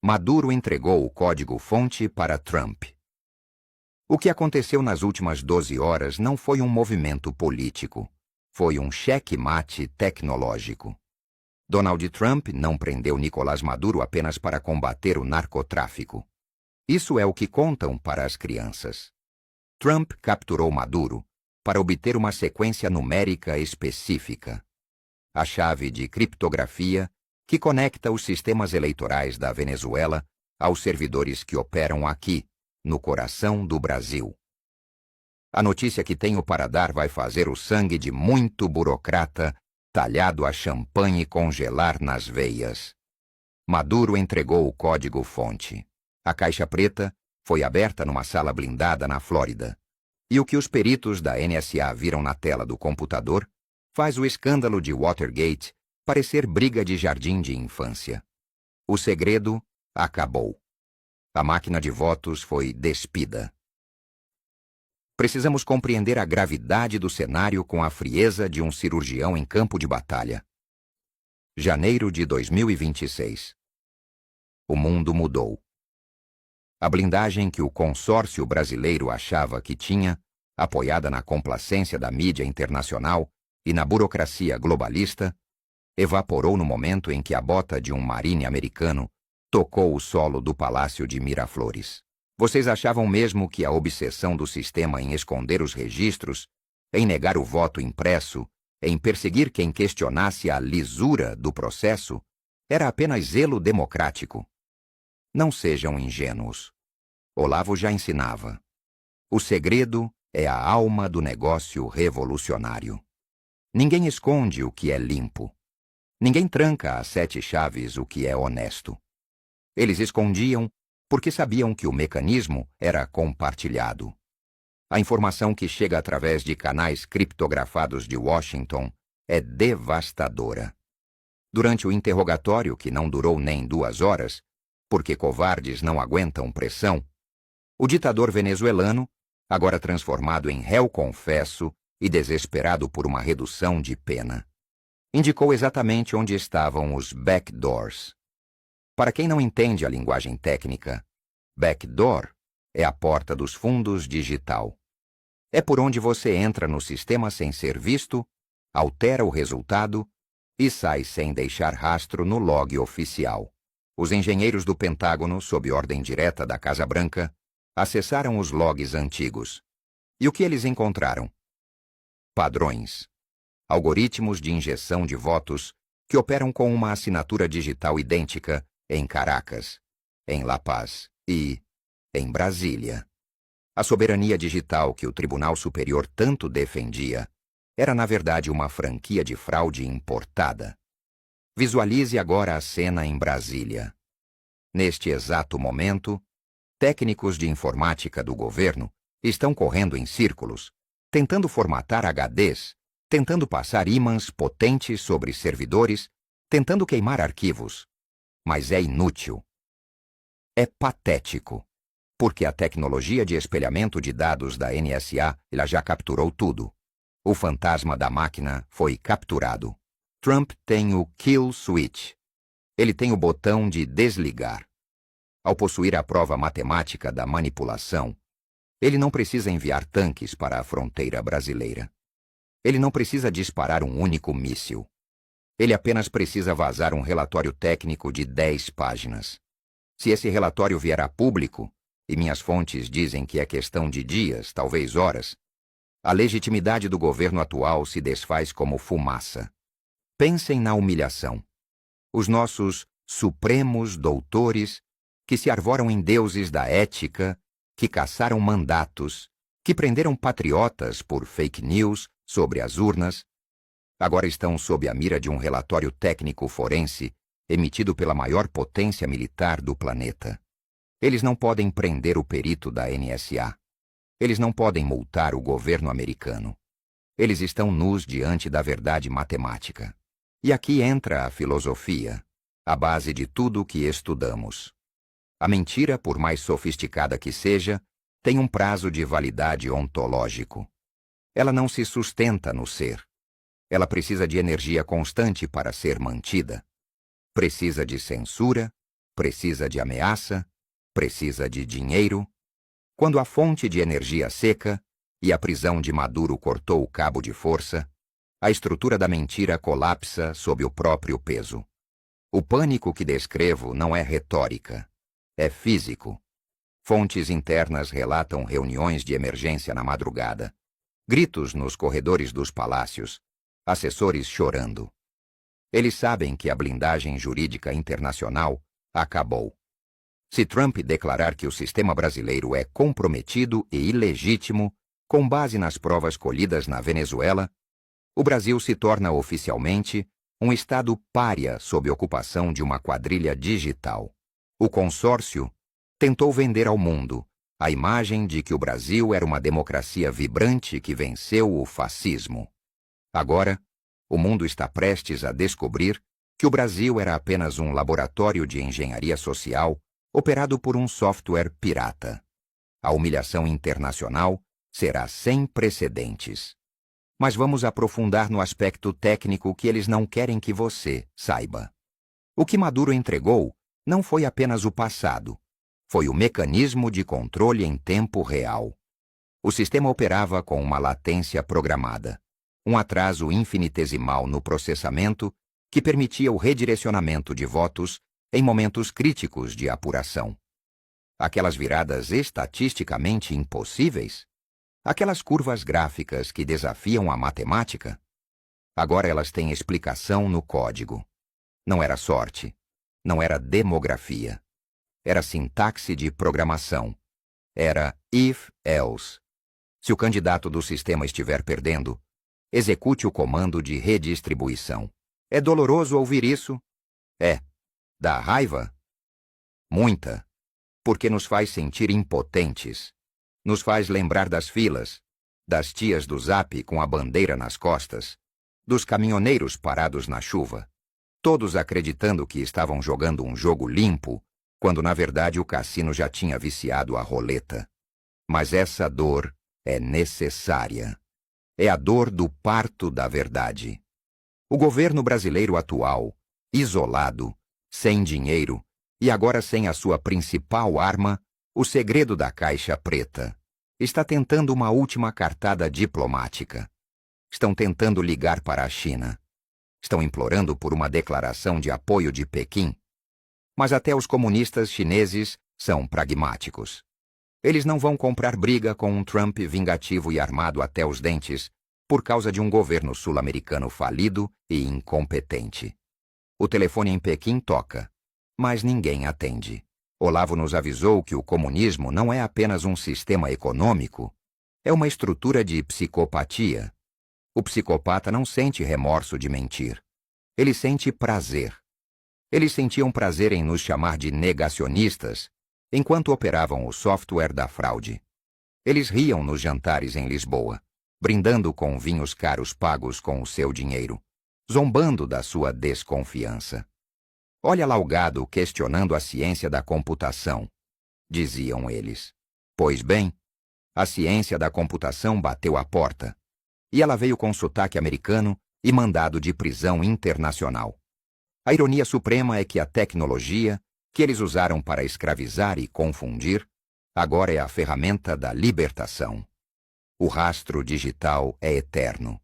Maduro entregou o código-fonte para Trump. O que aconteceu nas últimas 12 horas não foi um movimento político. Foi um cheque-mate tecnológico. Donald Trump não prendeu Nicolás Maduro apenas para combater o narcotráfico. Isso é o que contam para as crianças. Trump capturou Maduro para obter uma sequência numérica específica. A chave de criptografia que conecta os sistemas eleitorais da Venezuela aos servidores que operam aqui, no coração do Brasil. A notícia que tenho para dar vai fazer o sangue de muito burocrata talhado a champanhe congelar nas veias. Maduro entregou o código-fonte. A caixa preta foi aberta numa sala blindada na Flórida. E o que os peritos da NSA viram na tela do computador faz o escândalo de Watergate parecer briga de jardim de infância. O segredo acabou. A máquina de votos foi despida. Precisamos compreender a gravidade do cenário com a frieza de um cirurgião em campo de batalha. Janeiro de 2026. O mundo mudou. A blindagem que o consórcio brasileiro achava que tinha, apoiada na complacência da mídia internacional e na burocracia globalista, evaporou no momento em que a bota de um marine americano tocou o solo do Palácio de Miraflores. Vocês achavam mesmo que a obsessão do sistema em esconder os registros, em negar o voto impresso, em perseguir quem questionasse a lisura do processo, era apenas zelo democrático? Não sejam ingênuos. Olavo já ensinava. O segredo é a alma do negócio revolucionário. Ninguém esconde o que é limpo. Ninguém tranca às 7 chaves o que é honesto. Eles escondiam porque sabiam que o mecanismo era compartilhado. A informação que chega através de canais criptografados de Washington é devastadora. Durante o interrogatório, que não durou nem 2 horas, porque covardes não aguentam pressão, o ditador venezuelano, agora transformado em réu confesso e desesperado por uma redução de pena, indicou exatamente onde estavam os backdoors. Para quem não entende a linguagem técnica, backdoor é a porta dos fundos digital. É por onde você entra no sistema sem ser visto, altera o resultado e sai sem deixar rastro no log oficial. Os engenheiros do Pentágono, sob ordem direta da Casa Branca, acessaram os logs antigos. E o que eles encontraram? Padrões. Algoritmos de injeção de votos que operam com uma assinatura digital idêntica em Caracas, em La Paz e em Brasília. A soberania digital que o Tribunal Superior tanto defendia era, na verdade, uma franquia de fraude importada. Visualize agora a cena em Brasília. Neste exato momento, técnicos de informática do governo estão correndo em círculos, tentando formatar HDs, tentando passar ímãs potentes sobre servidores, tentando queimar arquivos. Mas é inútil. É patético, porque a tecnologia de espelhamento de dados da NSA ela já capturou tudo. O fantasma da máquina foi capturado. Trump tem o kill switch. Ele tem o botão de desligar. Ao possuir a prova matemática da manipulação, ele não precisa enviar tanques para a fronteira brasileira. Ele não precisa disparar um único míssil. Ele apenas precisa vazar um relatório técnico de 10 páginas. Se esse relatório vier a público, e minhas fontes dizem que é questão de dias, talvez horas, a legitimidade do governo atual se desfaz como fumaça. Pensem na humilhação. Os nossos supremos doutores, que se arvoram em deuses da ética, que caçaram mandatos, que prenderam patriotas por fake news sobre as urnas, agora estão sob a mira de um relatório técnico forense emitido pela maior potência militar do planeta. Eles não podem prender o perito da NSA. Eles não podem multar o governo americano. Eles estão nus diante da verdade matemática. E aqui entra a filosofia, a base de tudo o que estudamos. A mentira, por mais sofisticada que seja, tem um prazo de validade ontológico. Ela não se sustenta no ser. Ela precisa de energia constante para ser mantida. Precisa de censura, precisa de ameaça, precisa de dinheiro. Quando a fonte de energia seca e a prisão de Maduro cortou o cabo de força, a estrutura da mentira colapsa sob o próprio peso. O pânico que descrevo não é retórica, é físico. Fontes internas relatam reuniões de emergência na madrugada, gritos nos corredores dos palácios, assessores chorando. Eles sabem que a blindagem jurídica internacional acabou. Se Trump declarar que o sistema brasileiro é comprometido e ilegítimo, com base nas provas colhidas na Venezuela, o Brasil se torna oficialmente um estado pária sob ocupação de uma quadrilha digital. O consórcio tentou vender ao mundo a imagem de que o Brasil era uma democracia vibrante que venceu o fascismo. Agora, o mundo está prestes a descobrir que o Brasil era apenas um laboratório de engenharia social operado por um software pirata. A humilhação internacional será sem precedentes. Mas vamos aprofundar no aspecto técnico que eles não querem que você saiba. O que Maduro entregou não foi apenas o passado, foi o mecanismo de controle em tempo real. O sistema operava com uma latência programada, um atraso infinitesimal no processamento que permitia o redirecionamento de votos em momentos críticos de apuração. Aquelas viradas estatisticamente impossíveis, aquelas curvas gráficas que desafiam a matemática, agora elas têm explicação no código. Não era sorte, não era demografia, era sintaxe de programação, era if-else. Se o candidato do sistema estiver perdendo, execute o comando de redistribuição. É doloroso ouvir isso? É. Dá raiva? Muita. Porque nos faz sentir impotentes. Nos faz lembrar das filas, das tias do Zap com a bandeira nas costas, dos caminhoneiros parados na chuva, todos acreditando que estavam jogando um jogo limpo, quando na verdade o cassino já tinha viciado a roleta. Mas essa dor é necessária. É a dor do parto da verdade. O governo brasileiro atual, isolado, sem dinheiro e agora sem a sua principal arma, o segredo da caixa preta, está tentando uma última cartada diplomática. Estão tentando ligar para a China. Estão implorando por uma declaração de apoio de Pequim. Mas até os comunistas chineses são pragmáticos. Eles não vão comprar briga com um Trump vingativo e armado até os dentes por causa de um governo sul-americano falido e incompetente. O telefone em Pequim toca, mas ninguém atende. Olavo nos avisou que o comunismo não é apenas um sistema econômico, é uma estrutura de psicopatia. O psicopata não sente remorso de mentir. Ele sente prazer. Eles sentiam prazer em nos chamar de negacionistas enquanto operavam o software da fraude. Eles riam nos jantares em Lisboa, brindando com vinhos caros pagos com o seu dinheiro, zombando da sua desconfiança. Olha lá o gado questionando a ciência da computação, diziam eles. Pois bem, a ciência da computação bateu à porta, e ela veio com sotaque americano e mandado de prisão internacional. A ironia suprema é que a tecnologia, que eles usaram para escravizar e confundir, agora é a ferramenta da libertação. O rastro digital é eterno.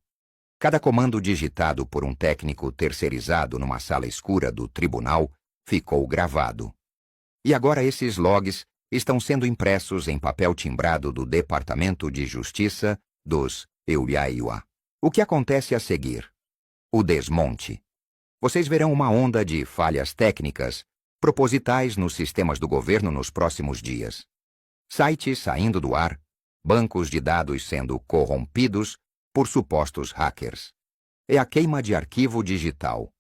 Cada comando digitado por um técnico terceirizado numa sala escura do tribunal ficou gravado. E agora esses logs estão sendo impressos em papel timbrado do Departamento de Justiça dos Iuaiua. O que acontece a seguir? O desmonte. Vocês verão uma onda de falhas técnicas propositais nos sistemas do governo nos próximos dias. Sites saindo do ar, bancos de dados sendo corrompidos por supostos hackers. É a queima de arquivo digital.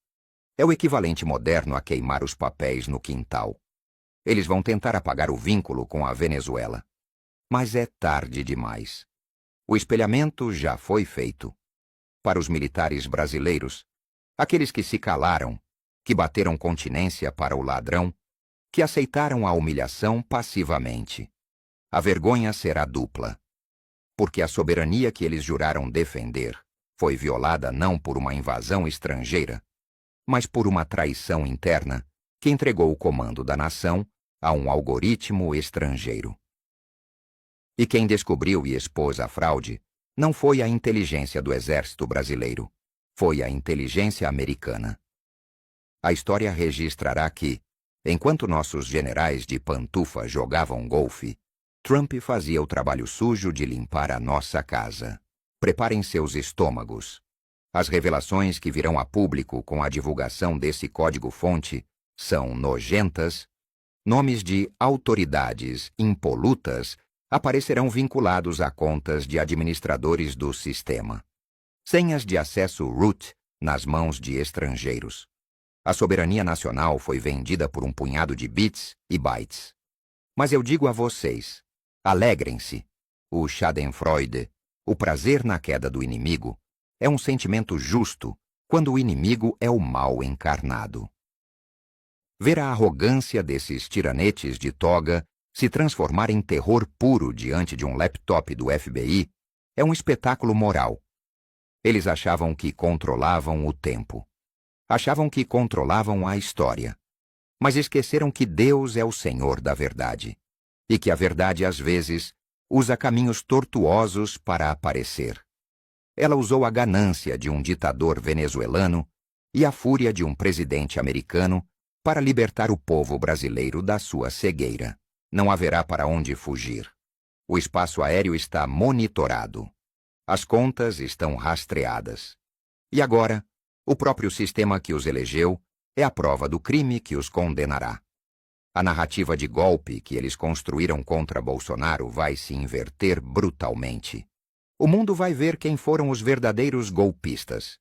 É o equivalente moderno a queimar os papéis no quintal. Eles vão tentar apagar o vínculo com a Venezuela. Mas é tarde demais. O espelhamento já foi feito. Para os militares brasileiros, aqueles que se calaram, que bateram continência para o ladrão, que aceitaram a humilhação passivamente. A vergonha será dupla. Porque a soberania que eles juraram defender foi violada não por uma invasão estrangeira, mas por uma traição interna que entregou o comando da nação a um algoritmo estrangeiro. E quem descobriu e expôs a fraude não foi a inteligência do exército brasileiro, foi a inteligência americana. A história registrará que, enquanto nossos generais de pantufa jogavam golfe, Trump fazia o trabalho sujo de limpar a nossa casa. Preparem seus estômagos. As revelações que virão a público com a divulgação desse código-fonte são nojentas. Nomes de autoridades impolutas aparecerão vinculados a contas de administradores do sistema. Senhas de acesso root nas mãos de estrangeiros. A soberania nacional foi vendida por um punhado de bits e bytes. Mas eu digo a vocês, alegrem-se. O Schadenfreude, o prazer na queda do inimigo, é um sentimento justo quando o inimigo é o mal encarnado. Ver a arrogância desses tiranetes de toga se transformar em terror puro diante de um laptop do FBI é um espetáculo moral. Eles achavam que controlavam o tempo. Achavam que controlavam a história. Mas esqueceram que Deus é o Senhor da verdade. E que a verdade, às vezes, usa caminhos tortuosos para aparecer. Ela usou a ganância de um ditador venezuelano e a fúria de um presidente americano para libertar o povo brasileiro da sua cegueira. Não haverá para onde fugir. O espaço aéreo está monitorado. As contas estão rastreadas. E agora, o próprio sistema que os elegeu é a prova do crime que os condenará. A narrativa de golpe que eles construíram contra Bolsonaro vai se inverter brutalmente. O mundo vai ver quem foram os verdadeiros golpistas.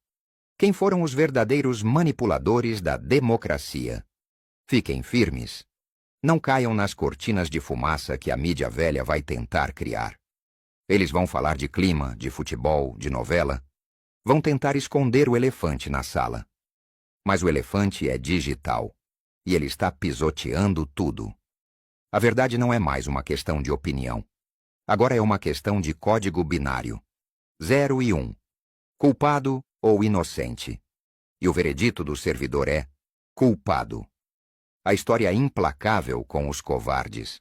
Quem foram os verdadeiros manipuladores da democracia. Fiquem firmes. Não caiam nas cortinas de fumaça que a mídia velha vai tentar criar. Eles vão falar de clima, de futebol, de novela. Vão tentar esconder o elefante na sala. Mas o elefante é digital. E ele está pisoteando tudo. A verdade não é mais uma questão de opinião. Agora é uma questão de código binário. 0 e 1. Culpado ou inocente. E o veredito do servidor é culpado. A história é implacável com os covardes.